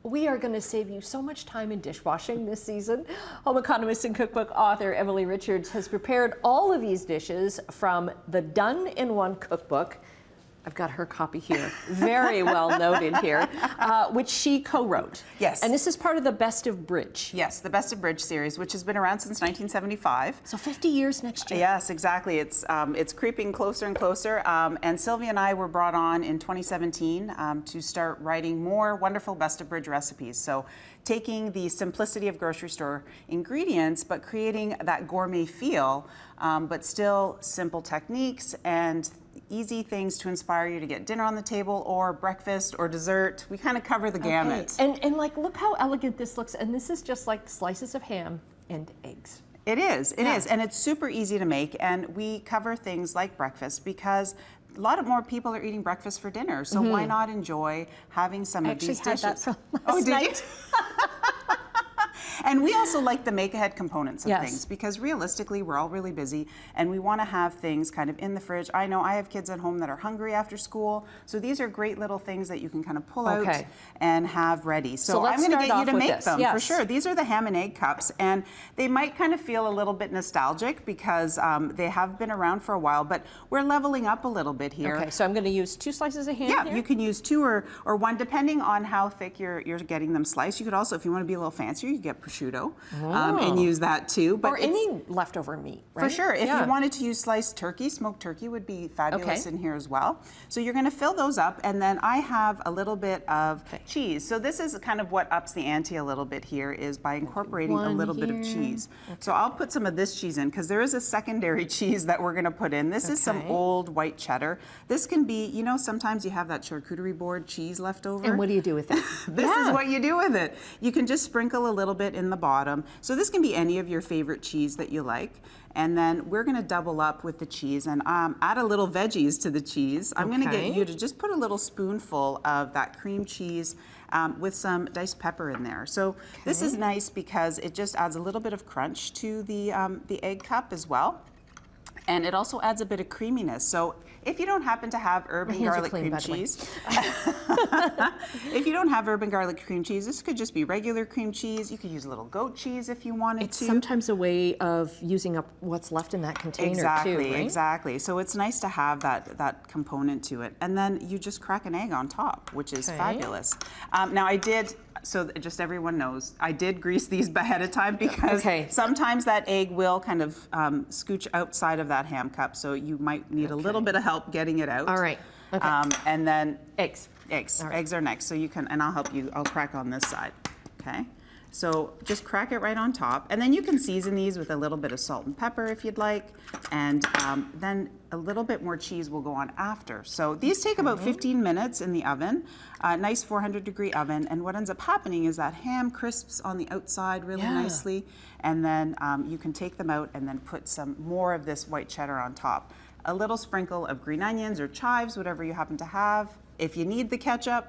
We are going to save you so much time in dishwashing this season. Home economist and cookbook author Emily Richards has prepared all of these dishes from the Done-in-One cookbook. I've got her copy here, very well noted here, which she co-wrote. Yes. And this is part of the Best of Bridge. Yes, the Best of Bridge series, which has been around since 1975. So 50 years next year. Yes, exactly. It's creeping closer and closer. And Sylvia and I were brought on in 2017 to start writing more wonderful Best of Bridge recipes. So taking the simplicity of grocery store ingredients, but creating that gourmet feel, but still simple techniques and easy things to inspire you to get dinner on the table or breakfast or dessert. We kind of cover the gamut. And like, look how elegant this looks. And this is just like slices of ham and eggs. It is, and it's super easy to make. And we cover things like breakfast because a lot of more people are eating breakfast for dinner. So why not enjoy having some of these dishes? I actually had that from last night. And we also like the make-ahead components of Yes. things because realistically, we're all really busy and we want to have things kind of in the fridge. I know I have kids at home that are hungry after school, so these are great little things that you can kind of pull out and have ready. So I'm going to get you to make them for sure. These are the ham and egg cups, and they might kind of feel a little bit nostalgic because they have been around for a while, but we're leveling up a little bit here. Okay, so I'm going to use 2 slices of ham here? You can use 2 or 1 depending on how thick you're getting them sliced. You could also, if you want to be a little fancier, you get prosciutto and use that too. But or any leftover meat, right? For sure. If you wanted to use sliced turkey, smoked turkey would be fabulous in here as well. So you're going to fill those up, and then I have a little bit of cheese. So this is kind of what ups the ante a little bit here is by incorporating a little bit of cheese. So I'll put some of this cheese in because there is a secondary cheese that we're going to put in. This is some old white cheddar. This can be, you know, sometimes you have that charcuterie board cheese left over. And what do you do with it? This is what you do with it. You can just sprinkle a little bit in the bottom. So this can be any of your favorite cheese that you like. And then we're going to double up with the cheese and add a little veggies to the cheese. I'm going to get you to just put a little spoonful of that cream cheese with some diced pepper in there. So this is nice because it just adds a little bit of crunch to the egg cup as well. And it also adds a bit of creaminess. So if you don't happen to have herb and garlic cream cheese, if you don't have herb and garlic cream cheese, this could just be regular cream cheese. You could use a little goat cheese if you wanted to. It's sometimes a way of using up what's left in that container too, right? Exactly. So it's nice to have that component to it. And then you just crack an egg on top, which is fabulous. Now I did, so just everyone knows, I did grease these ahead of time because sometimes that egg will kind of scooch outside of that ham cup, so you might need a little bit of help getting it out. All right. And then eggs. Eggs are next, so you can, and I'll help you, I'll crack on this side, okay? So just crack it right on top, and then you can season these with a little bit of salt and pepper if you'd like, and then a little bit more cheese will go on after. So these take about 15 minutes in the oven, nice 400-degree oven, and what ends up happening is that ham crisps on the outside really nicely, and then you can take them out and then put some more of this white cheddar on top. A little sprinkle of green onions or chives, whatever you happen to have. If you need the ketchup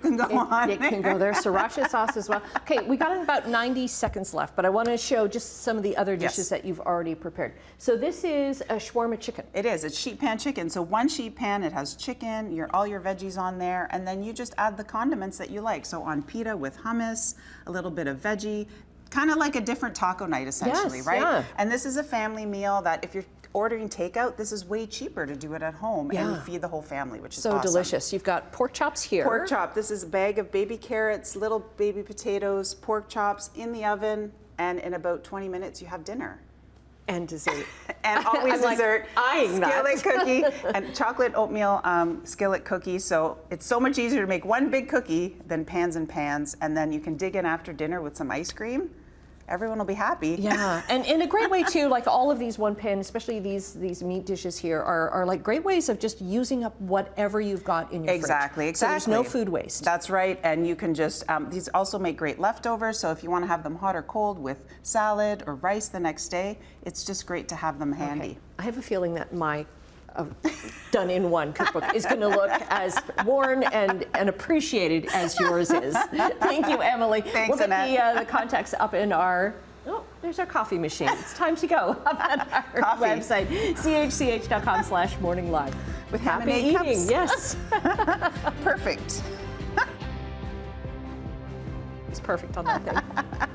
can go on. It can go there. Sriracha sauce as well. Okay, we got about 90 seconds left, but I want to show just some of the other dishes that you've already prepared. So this is a shawarma chicken. It is. It's sheet pan chicken. So 1 sheet pan, it has chicken, all your veggies on there, and then you just add the condiments that you like. So on pita with hummus, a little bit of veggie, kind of like a different taco night essentially, right? Yeah. And this is a family meal that if you're ordering takeout, this is way cheaper to do it at home and feed the whole family, which is so delicious. You've got pork chops here. Pork chop. This is a bag of baby carrots, little baby potatoes, pork chops in the oven, and in about 20 minutes you have dinner. And dessert. And always dessert. Skillet cookie and chocolate oatmeal skillet cookie. So it's so much easier to make one big cookie than pans and pans, and then you can dig in after dinner with some ice cream. Everyone will be happy. Yeah, and in a great way too, like all of these one pan, especially these meat dishes here are like great ways of just using up whatever you've got in your fridge. So there's no food waste. That's right, and you can just, these also make great leftovers, so if you want to have them hot or cold with salad or rice the next day, it's just great to have them handy. I have a feeling that my Done-in-One cookbook is going to look as worn and appreciated as yours is. Thank you, Emily. Thanks, we'll Annette. get the contacts up in our, there's our coffee machine. It's time to go up at our website, chch.com/morninglive. With happy eating, cups. yes. Perfect. He's perfect on that thing.